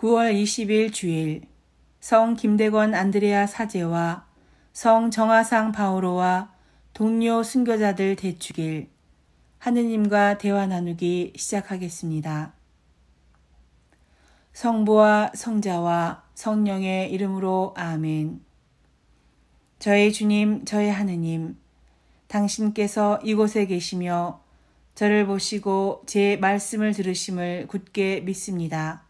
9월 20일 주일 성 김대건 안드레아 사제와 성 정하상 바오로와 동료 순교자들 대축일 하느님과 대화 나누기 시작하겠습니다. 성부와 성자와 성령의 이름으로 아멘. 저의 주님, 저의 하느님, 당신께서 이곳에 계시며 저를 보시고 제 말씀을 들으심을 굳게 믿습니다.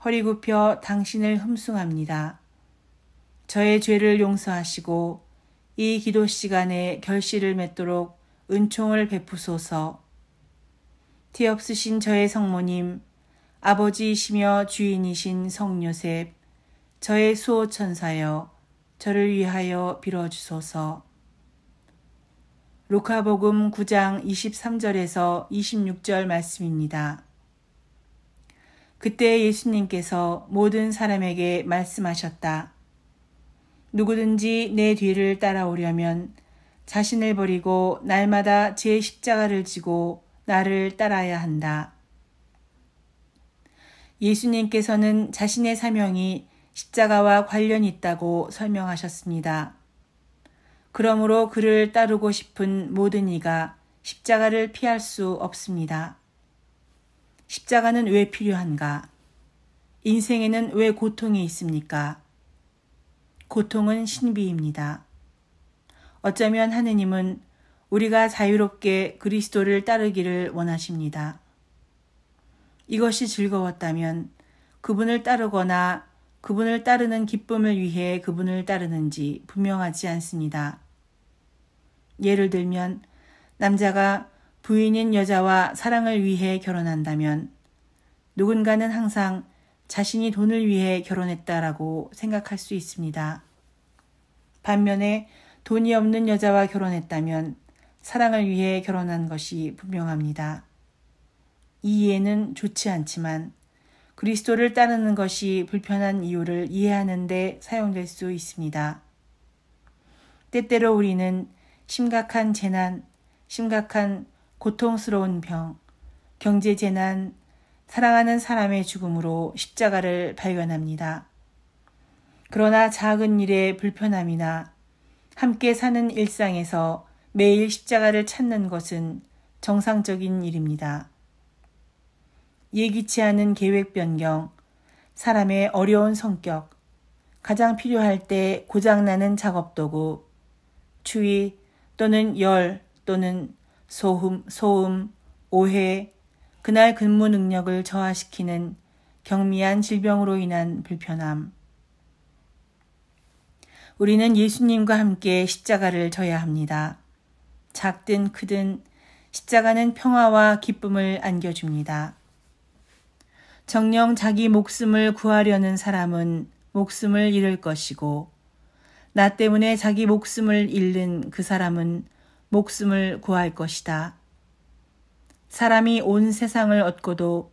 허리 굽혀 당신을 흠숭합니다. 저의 죄를 용서하시고 이 기도 시간에 결실을 맺도록 은총을 베푸소서. 티없으신 저의 성모님, 아버지이시며 주인이신 성요셉, 저의 수호천사여, 저를 위하여 빌어주소서. 루카복음 9장 23절에서 26절 말씀입니다. 그때 예수님께서 모든 사람에게 말씀하셨다. 누구든지 내 뒤를 따라오려면 자신을 버리고 날마다 제 십자가를 지고 나를 따라야 한다. 예수님께서는 자신의 사명이 십자가와 관련이 있다고 설명하셨습니다. 그러므로 그를 따르고 싶은 모든 이가 십자가를 피할 수 없습니다. 십자가는 왜 필요한가? 인생에는 왜 고통이 있습니까? 고통은 신비입니다. 어쩌면 하느님은 우리가 자유롭게 그리스도를 따르기를 원하십니다. 이것이 즐거웠다면 그분을 따르거나 그분을 따르는 기쁨을 위해 그분을 따르는지 분명하지 않습니다. 예를 들면 남자가 부인인 여자와 사랑을 위해 결혼한다면 누군가는 항상 자신이 돈을 위해 결혼했다라고 생각할 수 있습니다. 반면에 돈이 없는 여자와 결혼했다면 사랑을 위해 결혼한 것이 분명합니다. 이 이해는 좋지 않지만 그리스도를 따르는 것이 불편한 이유를 이해하는 데 사용될 수 있습니다. 때때로 우리는 심각한 재난, 심각한 고통스러운 병, 경제재난, 사랑하는 사람의 죽음으로 십자가를 발견합니다. 그러나 작은 일의 불편함이나 함께 사는 일상에서 매일 십자가를 찾는 것은 정상적인 일입니다. 예기치 않은 계획 변경, 사람의 어려운 성격, 가장 필요할 때 고장나는 작업도구, 추위 또는 열 또는 소음, 오해, 그날 근무 능력을 저하시키는 경미한 질병으로 인한 불편함. 우리는 예수님과 함께 십자가를 져야 합니다. 작든 크든 십자가는 평화와 기쁨을 안겨줍니다. 정녕 자기 목숨을 구하려는 사람은 목숨을 잃을 것이고 나 때문에 자기 목숨을 잃는 그 사람은 목숨을 구할 것이다. 사람이 온 세상을 얻고도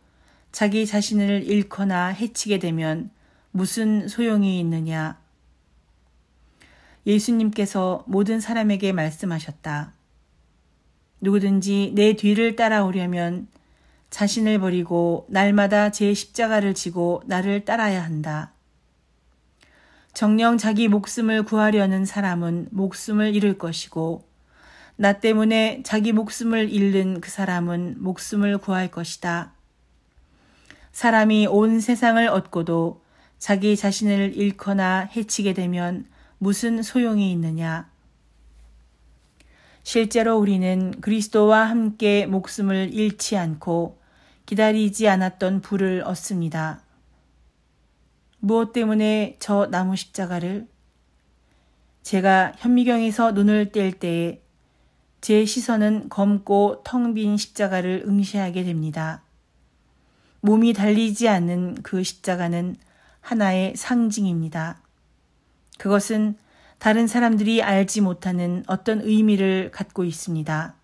자기 자신을 잃거나 해치게 되면 무슨 소용이 있느냐? 예수님께서 모든 사람에게 말씀하셨다. 누구든지 내 뒤를 따라오려면 자신을 버리고 날마다 제 십자가를 지고 나를 따라야 한다. 정녕 자기 목숨을 구하려는 사람은 목숨을 잃을 것이고 나 때문에 자기 목숨을 잃는 그 사람은 목숨을 구할 것이다. 사람이 온 세상을 얻고도 자기 자신을 잃거나 해치게 되면 무슨 소용이 있느냐? 실제로 우리는 그리스도와 함께 목숨을 잃지 않고 기다리지 않았던 부를 얻습니다. 무엇 때문에 저 나무 십자가를? 제가 현미경에서 눈을 뗄 때에 제 시선은 검고 텅 빈 십자가를 응시하게 됩니다. 몸이 달리지 않는 그 십자가는 하나의 상징입니다. 그것은 다른 사람들이 알지 못하는 어떤 의미를 갖고 있습니다.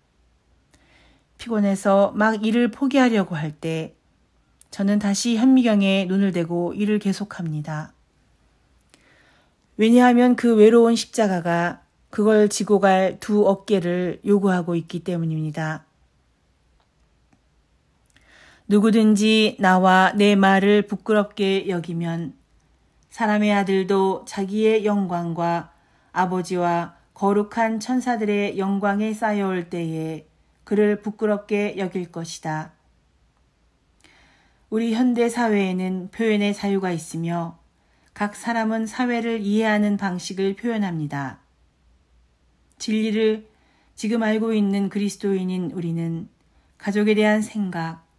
피곤해서 막 일을 포기하려고 할 때 저는 다시 현미경에 눈을 대고 일을 계속합니다. 왜냐하면 그 외로운 십자가가 그걸 지고 갈 두 어깨를 요구하고 있기 때문입니다. 누구든지 나와 내 말을 부끄럽게 여기면 사람의 아들도 자기의 영광과 아버지와 거룩한 천사들의 영광에 쌓여올 때에 그를 부끄럽게 여길 것이다. 우리 현대 사회에는 표현의 자유가 있으며 각 사람은 사회를 이해하는 방식을 표현합니다. 진리를 지금 알고 있는 그리스도인인 우리는 가족에 대한 생각,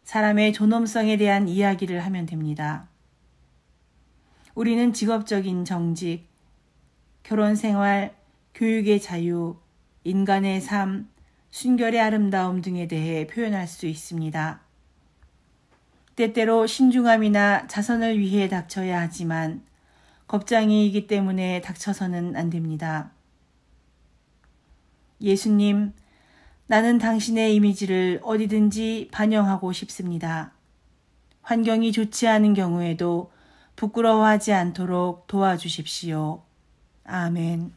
사람의 존엄성에 대한 이야기를 하면 됩니다. 우리는 직업적인 정직, 결혼생활, 교육의 자유, 인간의 삶, 순결의 아름다움 등에 대해 표현할 수 있습니다. 때때로 신중함이나 자선을 위해 닥쳐야 하지만 겁장이이기 때문에 닥쳐서는 안 됩니다. 예수님, 나는 당신의 이미지를 어디든지 반영하고 싶습니다. 환경이 좋지 않은 경우에도 부끄러워하지 않도록 도와주십시오. 아멘.